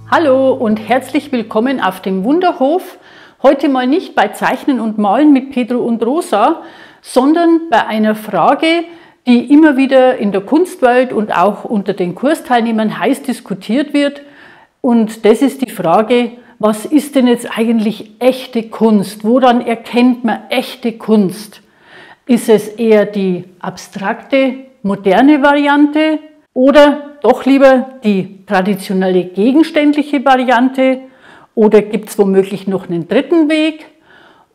Hallo und herzlich willkommen auf dem Wunderhof. Heute mal nicht bei Zeichnen und Malen mit Pedro und Rosa, sondern bei einer Frage, die immer wieder in der Kunstwelt und auch unter den Kursteilnehmern heiß diskutiert wird. Und das ist die Frage, was ist denn jetzt eigentlich echte Kunst? Woran erkennt man echte Kunst? Ist es eher die abstrakte, moderne Variante oder doch lieber die traditionelle gegenständliche Variante? Oder gibt es womöglich noch einen dritten Weg?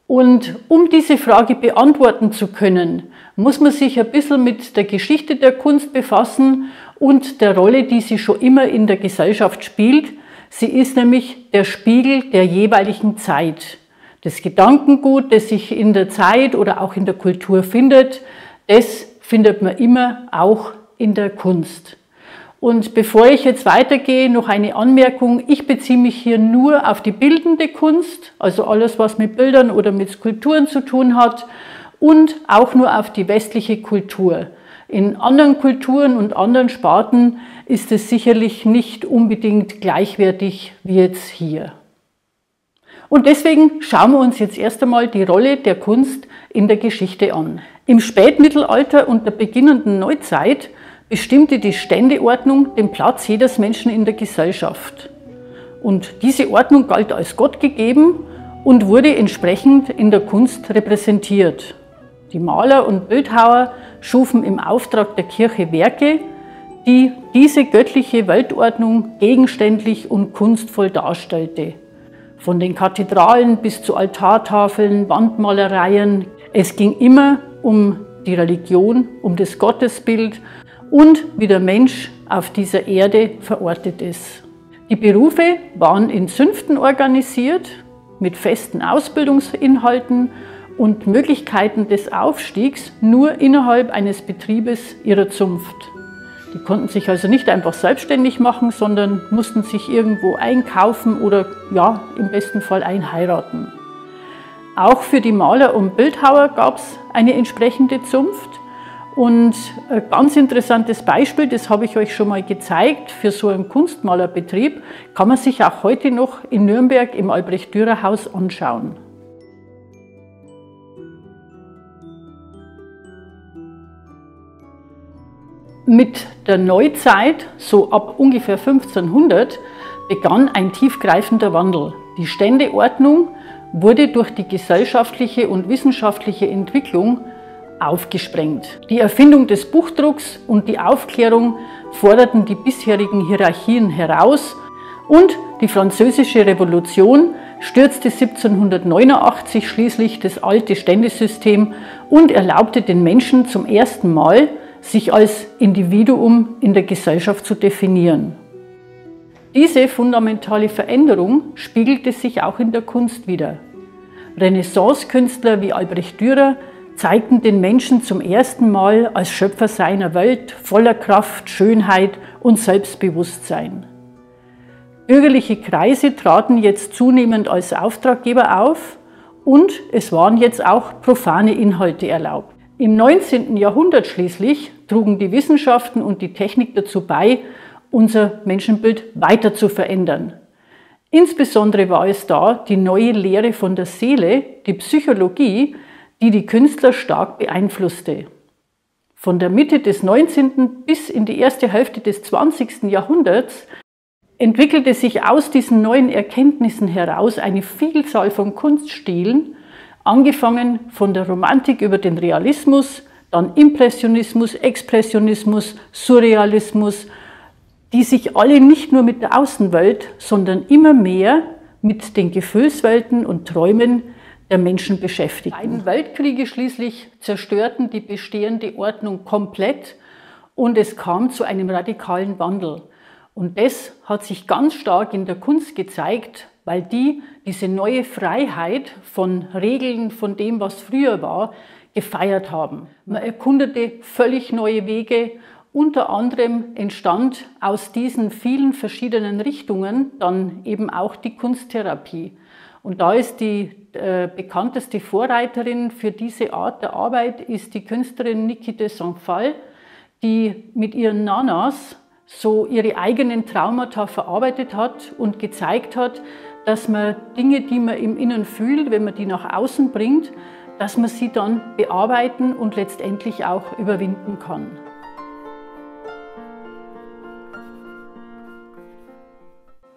Und um diese Frage beantworten zu können, muss man sich ein bisschen mit der Geschichte der Kunst befassen und der Rolle, die sie schon immer in der Gesellschaft spielt. Sie ist nämlich der Spiegel der jeweiligen Zeit. Das Gedankengut, das sich in der Zeit oder auch in der Kultur findet, das findet man immer auch in der Kunst. Und bevor ich jetzt weitergehe, noch eine Anmerkung. Ich beziehe mich hier nur auf die bildende Kunst, also alles, was mit Bildern oder mit Skulpturen zu tun hat, und auch nur auf die westliche Kultur. In anderen Kulturen und anderen Sparten ist es sicherlich nicht unbedingt gleichwertig wie jetzt hier. Und deswegen schauen wir uns jetzt erst einmal die Rolle der Kunst in der Geschichte an. Im Spätmittelalter und der beginnenden Neuzeit bestimmte die Ständeordnung den Platz jedes Menschen in der Gesellschaft. Und diese Ordnung galt als Gott gegeben und wurde entsprechend in der Kunst repräsentiert. Die Maler und Bildhauer schufen im Auftrag der Kirche Werke, die diese göttliche Weltordnung gegenständlich und kunstvoll darstellte. Von den Kathedralen bis zu Altartafeln, Wandmalereien. Es ging immer um die Religion, um das Gottesbild und wie der Mensch auf dieser Erde verortet ist. Die Berufe waren in Zünften organisiert, mit festen Ausbildungsinhalten und Möglichkeiten des Aufstiegs nur innerhalb eines Betriebes ihrer Zunft. Die konnten sich also nicht einfach selbstständig machen, sondern mussten sich irgendwo einkaufen oder ja, im besten Fall einheiraten. Auch für die Maler und Bildhauer gab es eine entsprechende Zunft. Und ein ganz interessantes Beispiel, das habe ich euch schon mal gezeigt, für so einen Kunstmalerbetrieb, kann man sich auch heute noch in Nürnberg im Albrecht-Dürer-Haus anschauen. Mit der Neuzeit, so ab ungefähr 1500, begann ein tiefgreifender Wandel. Die Ständeordnung wurde durch die gesellschaftliche und wissenschaftliche Entwicklung aufgesprengt. Die Erfindung des Buchdrucks und die Aufklärung forderten die bisherigen Hierarchien heraus und die Französische Revolution stürzte 1789 schließlich das alte Ständesystem und erlaubte den Menschen zum ersten Mal, sich als Individuum in der Gesellschaft zu definieren. Diese fundamentale Veränderung spiegelte sich auch in der Kunst wider. Renaissance-Künstler wie Albrecht Dürer zeigten den Menschen zum ersten Mal als Schöpfer seiner Welt voller Kraft, Schönheit und Selbstbewusstsein. Bürgerliche Kreise traten jetzt zunehmend als Auftraggeber auf und es waren jetzt auch profane Inhalte erlaubt. Im 19. Jahrhundert schließlich trugen die Wissenschaften und die Technik dazu bei, unser Menschenbild weiter zu verändern. Insbesondere war es da die neue Lehre von der Seele, die Psychologie, die die Künstler stark beeinflusste. Von der Mitte des 19. bis in die erste Hälfte des 20. Jahrhunderts entwickelte sich aus diesen neuen Erkenntnissen heraus eine Vielzahl von Kunststilen, angefangen von der Romantik über den Realismus, dann Impressionismus, Expressionismus, Surrealismus, die sich alle nicht nur mit der Außenwelt, sondern immer mehr mit den Gefühlswelten und Träumen der Menschen beschäftigen. Die beiden Weltkriege schließlich zerstörten die bestehende Ordnung komplett und es kam zu einem radikalen Wandel. Und das hat sich ganz stark in der Kunst gezeigt, weil diese neue Freiheit von Regeln, von dem, was früher war, gefeiert haben. Man erkundete völlig neue Wege. Unter anderem entstand aus diesen vielen verschiedenen Richtungen dann eben auch die Kunsttherapie. Und da ist die bekannteste Vorreiterin für diese Art der Arbeit ist die Künstlerin Niki de Saint Phalle, die mit ihren Nanas so ihre eigenen Traumata verarbeitet hat und gezeigt hat, dass man Dinge, die man im Inneren fühlt, wenn man die nach außen bringt, dass man sie dann bearbeiten und letztendlich auch überwinden kann.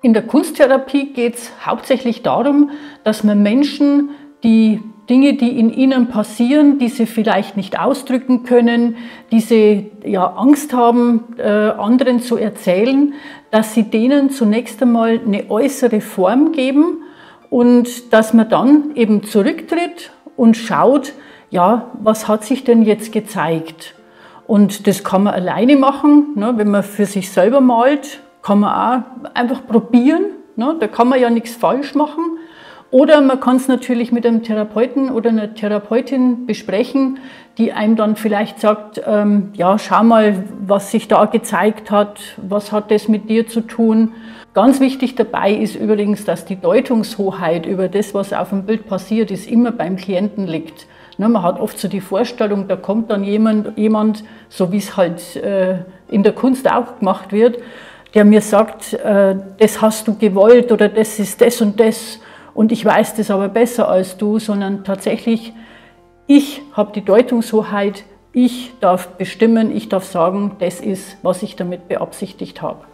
In der Kunsttherapie geht es hauptsächlich darum, dass man Menschen die Dinge, die in ihnen passieren, die sie vielleicht nicht ausdrücken können, die sie Angst haben, anderen zu erzählen, dass sie denen zunächst einmal eine äußere Form geben und dass man dann eben zurücktritt und schaut, ja, was hat sich denn jetzt gezeigt? Und das kann man alleine machen, ne, wenn man für sich selber malt, kann man auch einfach probieren, ne, da kann man ja nichts falsch machen. Oder man kann es natürlich mit einem Therapeuten oder einer Therapeutin besprechen, die einem dann vielleicht sagt, ja, schau mal, was sich da gezeigt hat, was hat das mit dir zu tun. Ganz wichtig dabei ist übrigens, dass die Deutungshoheit über das, was auf dem Bild passiert ist, immer beim Klienten liegt. Ne, man hat oft so die Vorstellung, da kommt dann jemand, so wie es halt in der Kunst auch gemacht wird, der mir sagt, das hast du gewollt oder das ist das und das und ich weiß das aber besser als du, sondern tatsächlich, ich habe die Deutungshoheit, ich darf bestimmen, ich darf sagen, das ist, was ich damit beabsichtigt habe.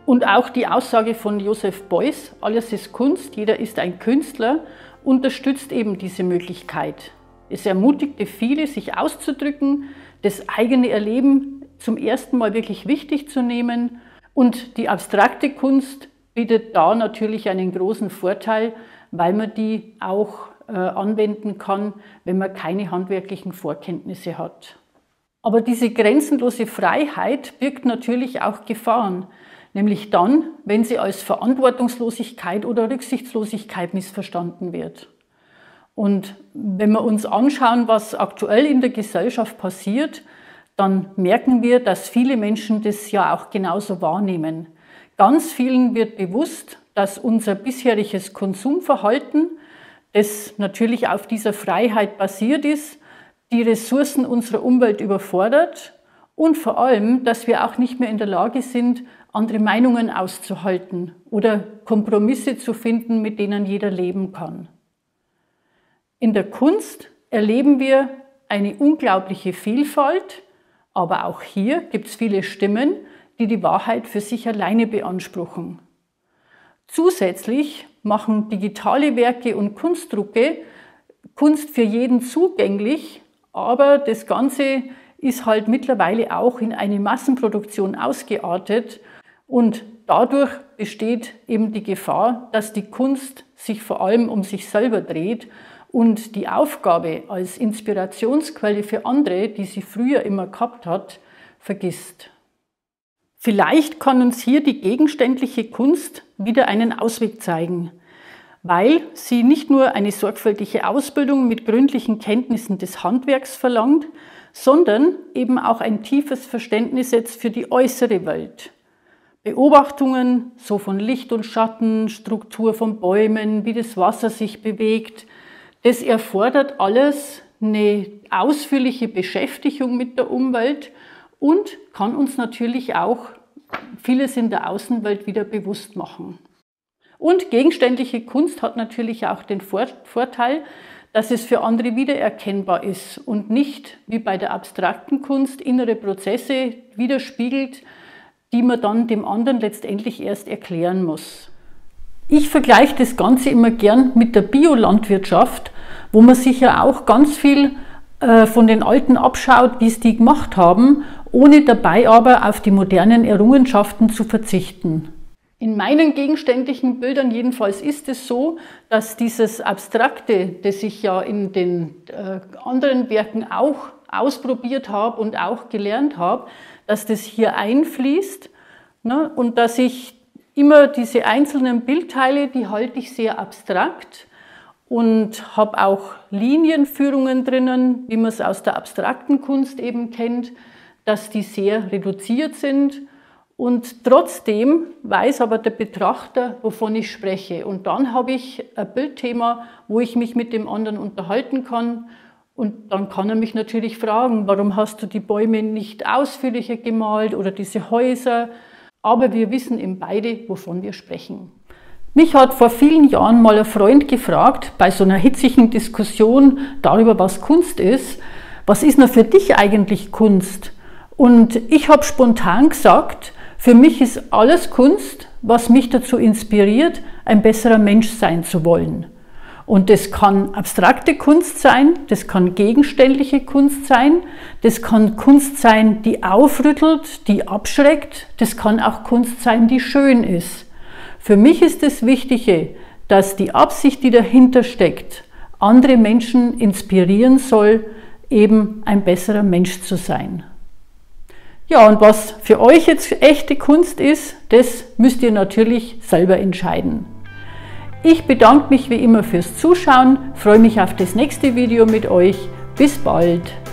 Und auch die Aussage von Joseph Beuys, alles ist Kunst, jeder ist ein Künstler, unterstützt eben diese Möglichkeit. Es ermutigte viele, sich auszudrücken, das eigene Erleben zum ersten Mal wirklich wichtig zu nehmen. Und die abstrakte Kunst bietet da natürlich einen großen Vorteil, weil man die auch anwenden kann, wenn man keine handwerklichen Vorkenntnisse hat. Aber diese grenzenlose Freiheit birgt natürlich auch Gefahren, nämlich dann, wenn sie als Verantwortungslosigkeit oder Rücksichtslosigkeit missverstanden wird. Und wenn wir uns anschauen, was aktuell in der Gesellschaft passiert, dann merken wir, dass viele Menschen das ja auch genauso wahrnehmen. Ganz vielen wird bewusst, dass unser bisheriges Konsumverhalten, das natürlich auf dieser Freiheit basiert ist, die Ressourcen unserer Umwelt überfordert und vor allem, dass wir auch nicht mehr in der Lage sind, andere Meinungen auszuhalten oder Kompromisse zu finden, mit denen jeder leben kann. In der Kunst erleben wir eine unglaubliche Vielfalt, aber auch hier gibt es viele Stimmen, die die Wahrheit für sich alleine beanspruchen. Zusätzlich machen digitale Werke und Kunstdrucke Kunst für jeden zugänglich, aber das Ganze ist halt mittlerweile auch in eine Massenproduktion ausgeartet und dadurch besteht eben die Gefahr, dass die Kunst sich vor allem um sich selber dreht und die Aufgabe als Inspirationsquelle für andere, die sie früher immer gehabt hat, vergisst. Vielleicht kann uns hier die gegenständliche Kunst wieder einen Ausweg zeigen, weil sie nicht nur eine sorgfältige Ausbildung mit gründlichen Kenntnissen des Handwerks verlangt, sondern eben auch ein tiefes Verständnis jetzt für die äußere Welt. Beobachtungen so von Licht und Schatten, Struktur von Bäumen, wie das Wasser sich bewegt, das erfordert alles eine ausführliche Beschäftigung mit der Umwelt und kann uns natürlich auch vieles in der Außenwelt wieder bewusst machen. Und gegenständliche Kunst hat natürlich auch den Vorteil, dass es für andere wiedererkennbar ist und nicht wie bei der abstrakten Kunst innere Prozesse widerspiegelt, die man dann dem anderen letztendlich erst erklären muss. Ich vergleiche das Ganze immer gern mit der Biolandwirtschaft, wo man sich ja auch ganz viel von den Alten abschaut, wie es die gemacht haben, ohne dabei aber auf die modernen Errungenschaften zu verzichten. In meinen gegenständlichen Bildern jedenfalls ist es so, dass dieses Abstrakte, das ich ja in den anderen Werken auch ausprobiert habe und auch gelernt habe, dass das hier einfließt, ne, und dass ich immer diese einzelnen Bildteile, die halte ich sehr abstrakt und habe auch Linienführungen drinnen, wie man es aus der abstrakten Kunst eben kennt, dass die sehr reduziert sind. Und trotzdem weiß aber der Betrachter, wovon ich spreche. Und dann habe ich ein Bildthema, wo ich mich mit dem anderen unterhalten kann. Und dann kann er mich natürlich fragen, warum hast du die Bäume nicht ausführlicher gemalt oder diese Häuser? aber wir wissen eben beide, wovon wir sprechen. Mich hat vor vielen Jahren mal ein Freund gefragt, bei so einer hitzigen Diskussion darüber, was Kunst ist: Was ist denn für dich eigentlich Kunst? Und ich habe spontan gesagt, für mich ist alles Kunst, was mich dazu inspiriert, ein besserer Mensch sein zu wollen. Und das kann abstrakte Kunst sein, das kann gegenständliche Kunst sein, das kann Kunst sein, die aufrüttelt, die abschreckt, das kann auch Kunst sein, die schön ist. Für mich ist das Wichtige, dass die Absicht, die dahinter steckt, andere Menschen inspirieren soll, eben ein besserer Mensch zu sein. Ja, und was für euch jetzt echte Kunst ist, das müsst ihr natürlich selber entscheiden. Ich bedanke mich wie immer fürs Zuschauen, freue mich auf das nächste Video mit euch. Bis bald!